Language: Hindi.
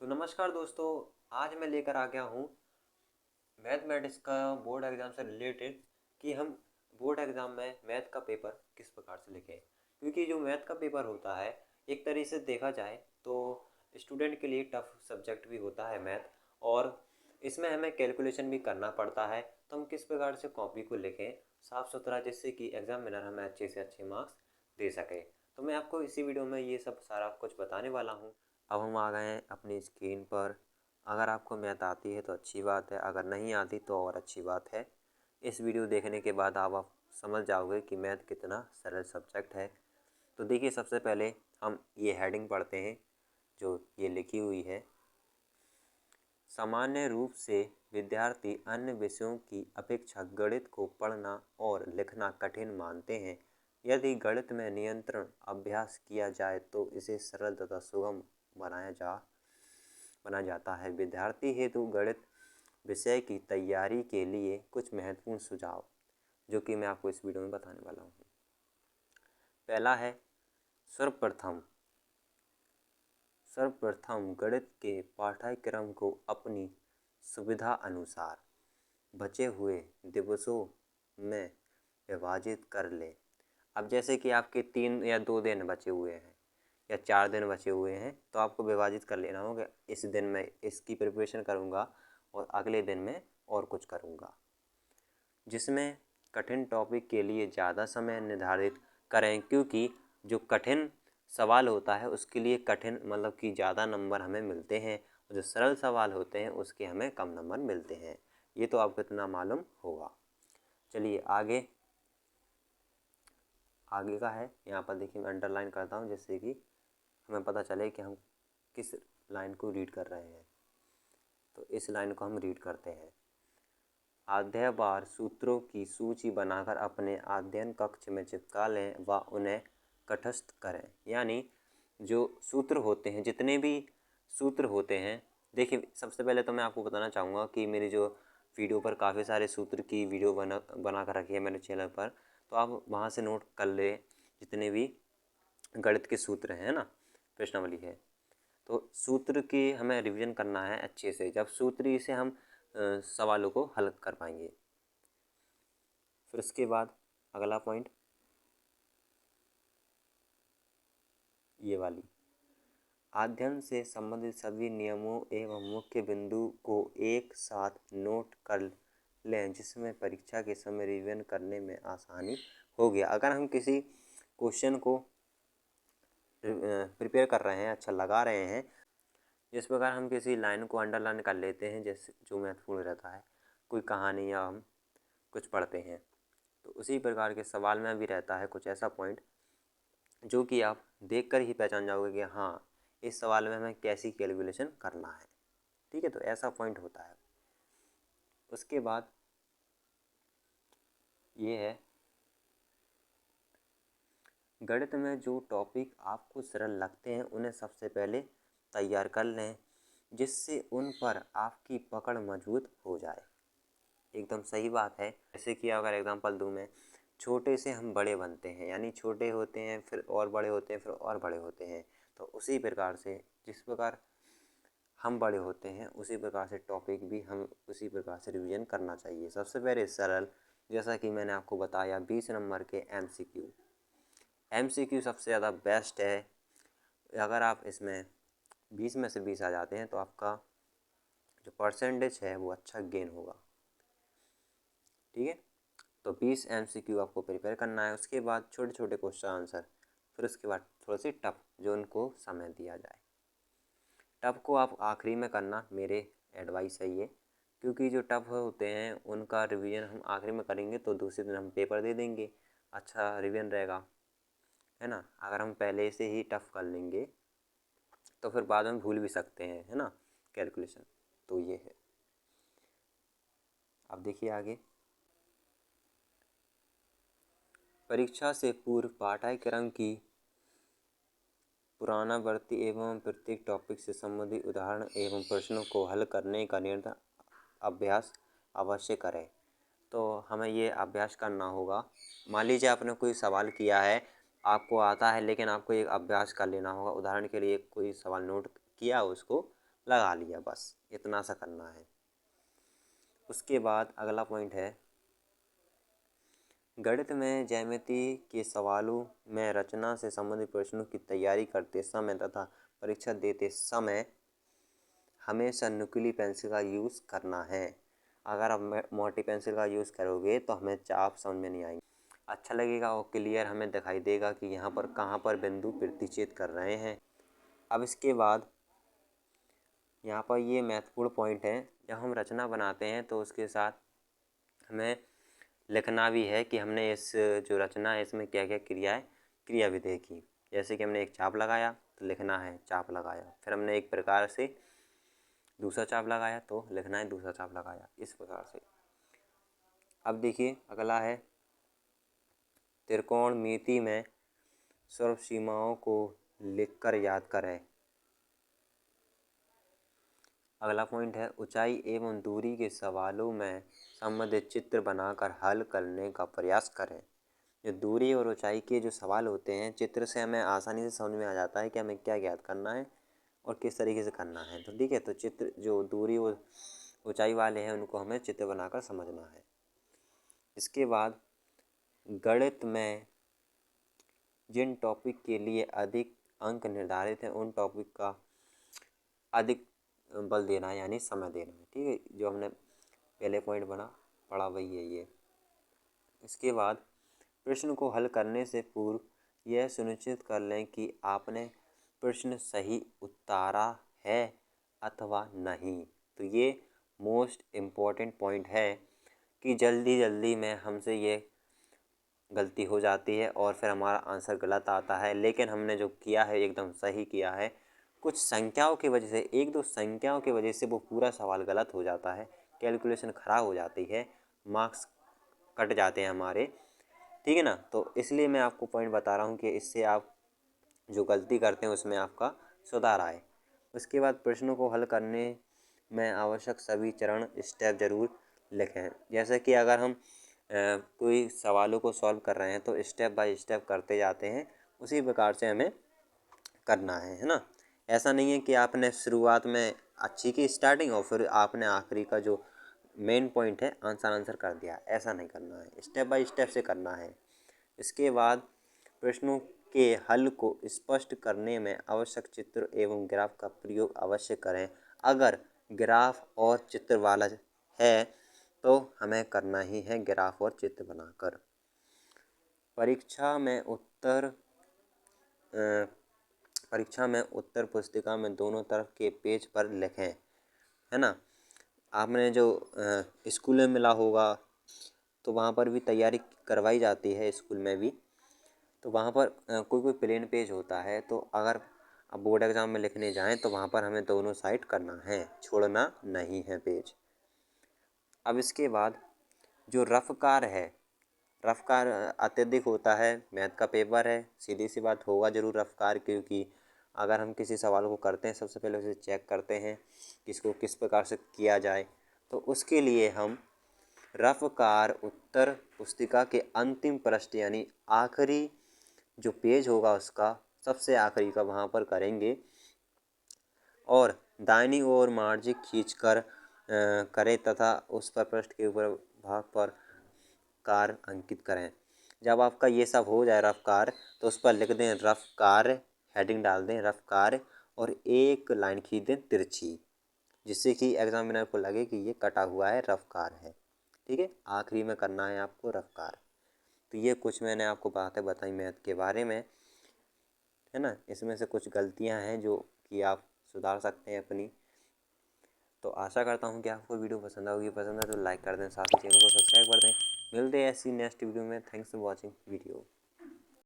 तो नमस्कार दोस्तों। आज मैं लेकर आ गया हूँ मैथमेटिक्स का बोर्ड एग्ज़ाम से रिलेटेड कि हम बोर्ड एग्ज़ाम में मैथ का पेपर किस प्रकार से लिखें। क्योंकि जो मैथ का पेपर होता है, एक तरीके से देखा जाए तो स्टूडेंट के लिए टफ सब्जेक्ट भी होता है मैथ। और इसमें हमें कैलकुलेशन भी करना पड़ता है। तो हम किस प्रकार से कॉपी को लिखें साफ़ सुथरा, जिससे कि एग्जामिनर हमें अच्छे से अच्छे मार्क्स दे सके। तो मैं आपको इसी वीडियो में ये सब सारा कुछ बताने वाला हूँ। अब हम आ गए हैं अपनी स्क्रीन पर। अगर आपको मैथ आती है तो अच्छी बात है, अगर नहीं आती तो और अच्छी बात है। इस वीडियो देखने के बाद आप समझ जाओगे कि मैथ कितना सरल सब्जेक्ट है। तो देखिए, सबसे पहले हम ये हेडिंग पढ़ते हैं जो ये लिखी हुई है। सामान्य रूप से विद्यार्थी अन्य विषयों की अपेक्षा गणित को पढ़ना और लिखना कठिन मानते हैं। यदि गणित में नियंत्रण अभ्यास किया जाए तो इसे सरल तथा सुगम बना जाता है। विद्यार्थी हेतु गणित विषय की तैयारी के लिए कुछ महत्वपूर्ण सुझाव, जो कि मैं आपको इस वीडियो में बताने वाला हूँ। पहला है, सर्वप्रथम गणित के पाठ्यक्रम को अपनी सुविधा अनुसार बचे हुए दिवसों में विभाजित कर लें। अब जैसे कि आपके 3 या 2 दिन बचे हुए हैं या 4 दिन बचे हुए हैं, तो आपको विभाजित कर लेना होगा। इस दिन मैं इसकी प्रिपरेशन करूँगा और अगले दिन में और कुछ करूँगा। जिसमें कठिन टॉपिक के लिए ज़्यादा समय निर्धारित करें, क्योंकि जो कठिन सवाल होता है उसके लिए कठिन मतलब कि ज़्यादा नंबर हमें मिलते हैं, और जो सरल सवाल होते हैं उसके हमें कम नंबर मिलते हैं। ये तो आपको इतना मालूम होगा। चलिए आगे का है। यहाँ पर देखिए, मैं अंडरलाइन करता हूँ जिससे कि हमें पता चले कि हम किस लाइन को रीड कर रहे हैं। तो इस लाइन को हम रीड करते हैं। अध्यायवार सूत्रों की सूची बनाकर अपने अध्ययन कक्ष में चिपका लें व उन्हें कंठस्थ करें। यानी जो सूत्र होते हैं, जितने भी सूत्र होते हैं, देखिए सबसे पहले तो मैं आपको बताना चाहूँगा कि मेरी जो वीडियो पर काफ़ी सारे सूत्र की वीडियो बना कर रखी है मेरे चैनल पर, तो आप वहाँ से नोट कर ले जितने भी गणित के सूत्र हैं ना, प्रश्नावली है। तो सूत्र की हमें रिवीजन करना है अच्छे से, जब सूत्र से हम सवालों को हल कर पाएंगे। फिर उसके बाद अगला पॉइंट ये वाली, अध्ययन से संबंधित सभी नियमों एवं मुख्य बिंदु को एक साथ नोट कर लें, जिसमें परीक्षा के समय रिवीजन करने में आसानी होगी। अगर हम किसी क्वेश्चन को प्रिपेयर कर रहे हैं, अच्छा लगा रहे हैं, जिस प्रकार हम किसी लाइन को अंडरलाइन कर लेते हैं, जैसे जो महत्वपूर्ण रहता है, कोई कहानी या हम कुछ पढ़ते हैं, तो उसी प्रकार के सवाल में भी रहता है कुछ ऐसा पॉइंट जो कि आप देखकर ही पहचान जाओगे कि हाँ, इस सवाल में हमें कैसी कैलकुलेशन करना है। ठीक है, तो ऐसा पॉइंट होता है। उसके बाद ये है, गणित में जो टॉपिक आपको सरल लगते हैं उन्हें सबसे पहले तैयार कर लें, जिससे उन पर आपकी पकड़ मजबूत हो जाए। एकदम सही बात है। जैसे कि अगर एग्जांपल दूं मैं, छोटे से हम बड़े बनते हैं, यानी छोटे होते हैं फिर और बड़े होते हैं फिर और बड़े होते हैं। तो उसी प्रकार से जिस प्रकार हम बड़े होते हैं उसी प्रकार से टॉपिक भी हम उसी प्रकार से रिवीजन करना चाहिए। सबसे पहले सरल, जैसा कि मैंने आपको बताया, 20 नंबर के एमसीक्यू सबसे ज़्यादा बेस्ट है। अगर आप इसमें 20 में से 20 आ जाते हैं तो आपका जो परसेंटेज है वो अच्छा गेन होगा। ठीक है, तो 20 एमसीक्यू आपको प्रिपेयर करना है। उसके बाद छोटे छोटे क्वेश्चन आंसर, फिर उसके बाद थोड़ा सी टफ, जो उनको समय दिया जाए। टफ को आप आखिरी में करना, मेरे एडवाइस है ये, क्योंकि जो टफ होते हैं उनका रिवीजन हम आखिरी में करेंगे तो दूसरे दिन हम पेपर दे देंगे, अच्छा रिवीजन रहेगा, है ना। अगर हम पहले से ही टफ कर लेंगे तो फिर बाद में भूल भी सकते हैं, है ना, कैलकुलेशन। तो ये है। अब देखिए आगे, परीक्षा से पूर्व पाठ्यक्रम की पुनरावृत्ति एवं प्रत्येक टॉपिक से संबंधित उदाहरण एवं प्रश्नों को हल करने का निरंतर अभ्यास अवश्य करें। तो हमें ये अभ्यास करना होगा। मान लीजिए आपने कोई सवाल किया है, आपको आता है, लेकिन आपको एक अभ्यास कर लेना होगा। उदाहरण के लिए कोई सवाल नोट किया, उसको लगा लिया, बस इतना सा करना है। उसके बाद अगला पॉइंट है, गणित में ज्यामिति के सवालों में रचना से संबंधित प्रश्नों की तैयारी करते समय तथा परीक्षा देते समय हमेशा नुकीली पेंसिल का यूज़ करना है। अगर आप मोटी पेंसिल का यूज़ करोगे तो हमें चाप समझ में नहीं आएंगे, अच्छा लगेगा और क्लियर हमें दिखाई देगा कि यहाँ पर कहाँ पर बिंदु प्रतिच्छेद कर रहे हैं। अब इसके बाद यहाँ पर ये महत्वपूर्ण पॉइंट है, जब हम रचना बनाते हैं तो उसके साथ हमें लिखना भी है कि हमने इस जो रचना है इसमें क्या क्या क्रिया विधेय की। जैसे कि हमने एक चाप लगाया तो लिखना है चाप लगाया, फिर हमने एक प्रकार से दूसरा चाप लगाया तो लिखना है दूसरा चाप लगाया, इस प्रकार से। अब देखिए अगला है, त्रिकोणमिति में सर्व सीमाओं को लिखकर याद करें। अगला पॉइंट है, ऊंचाई एवं दूरी के सवालों में संबंधित चित्र बनाकर हल करने का प्रयास करें। जो दूरी और ऊंचाई के जो सवाल होते हैं, चित्र से हमें आसानी से समझ में आ जाता है कि हमें क्या याद करना है और किस तरीके से करना है। तो ठीक है, तो चित्र जो दूरी और ऊंचाई वाले हैं उनको हमें चित्र बनाकर समझना है। इसके बाद गणित में जिन टॉपिक के लिए अधिक अंक निर्धारित हैं उन टॉपिक का अधिक बल देना है, यानी समय देना है। ठीक है, जो हमने पहले पॉइंट पढ़ा वही है ये। इसके बाद प्रश्न को हल करने से पूर्व यह सुनिश्चित कर लें कि आपने प्रश्न सही उतारा है अथवा नहीं। तो ये मोस्ट इम्पॉर्टेंट पॉइंट है कि जल्दी में हमसे ये गलती हो जाती है और फिर हमारा आंसर गलत आता है, लेकिन हमने जो किया है एकदम सही किया है। कुछ संख्याओं की वजह से, एक दो संख्याओं की वजह से वो पूरा सवाल गलत हो जाता है, कैलकुलेशन ख़राब हो जाती है, मार्क्स कट जाते हैं हमारे। ठीक है ना, तो इसलिए मैं आपको पॉइंट बता रहा हूँ कि इससे आप जो गलती करते हैं उसमें आपका सुधार आए। उसके बाद प्रश्नों को हल करने में आवश्यक सभी चरण स्टेप ज़रूर लिखें। जैसे कि अगर हम कोई सवालों को सॉल्व कर रहे हैं तो स्टेप बाय स्टेप करते जाते हैं, उसी प्रकार से हमें करना है ना। ऐसा नहीं है कि आपने शुरुआत में अच्छी की स्टार्टिंग और फिर आपने आखिरी का जो मेन पॉइंट है आंसर कर दिया, ऐसा नहीं करना है, स्टेप बाय स्टेप से करना है। इसके बाद प्रश्नों के हल को स्पष्ट करने में आवश्यक चित्र एवं ग्राफ का प्रयोग अवश्य करें। अगर ग्राफ और चित्र वाला है तो हमें करना ही है ग्राफ और चित्र बनाकर। परीक्षा में उत्तर पुस्तिका में दोनों तरफ के पेज पर लिखें, है ना। आपने जो स्कूल में मिला होगा तो वहाँ पर भी तैयारी करवाई जाती है, स्कूल में भी। तो वहाँ पर कोई प्लेन पेज होता है, तो अगर अब बोर्ड एग्ज़ाम में लिखने जाएं तो वहाँ पर हमें दोनों साइड करना है, छोड़ना नहीं है पेज। अब इसके बाद जो रफ़कार है, रफ़कार अत्यधिक होता है, मैथ का पेपर है, सीधी सी बात होगा ज़रूर रफ़कार, क्योंकि अगर हम किसी सवाल को करते हैं सबसे पहले उसे चेक करते हैं कि इसको किस प्रकार से किया जाए। तो उसके लिए हम रफ़कार उत्तर पुस्तिका के अंतिम पृष्ठ यानी आखिरी जो पेज होगा उसका सबसे आखिरी का वहाँ पर करेंगे और दाहिनी ओर मार्जिन खींचकर करें तथा उस पर पृष्ठ के ऊपर भाग पर कार अंकित करें। जब आपका ये सब हो जाए रफ कार, तो उस पर लिख दें रफ कार, हेडिंग डाल दें रफ कार और एक लाइन खींच दें तिरछी, जिससे कि एग्जामिनर को लगे कि ये कटा हुआ है, रफ कार है। ठीक है, आखिरी में करना है आपको रफ कार। तो ये कुछ मैंने आपको बातें बताई मैथ के बारे में, है ना। इसमें से कुछ गलतियां हैं जो कि आप सुधार सकते हैं अपनी। तो आशा करता हूँ कि आपको वीडियो पसंद आएगी, पसंद है तो लाइक कर दें, साथ ही चैनल को सब्सक्राइब कर दें। मिलते हैं ऐसी नेक्स्ट वीडियो में। Thanks for watching video.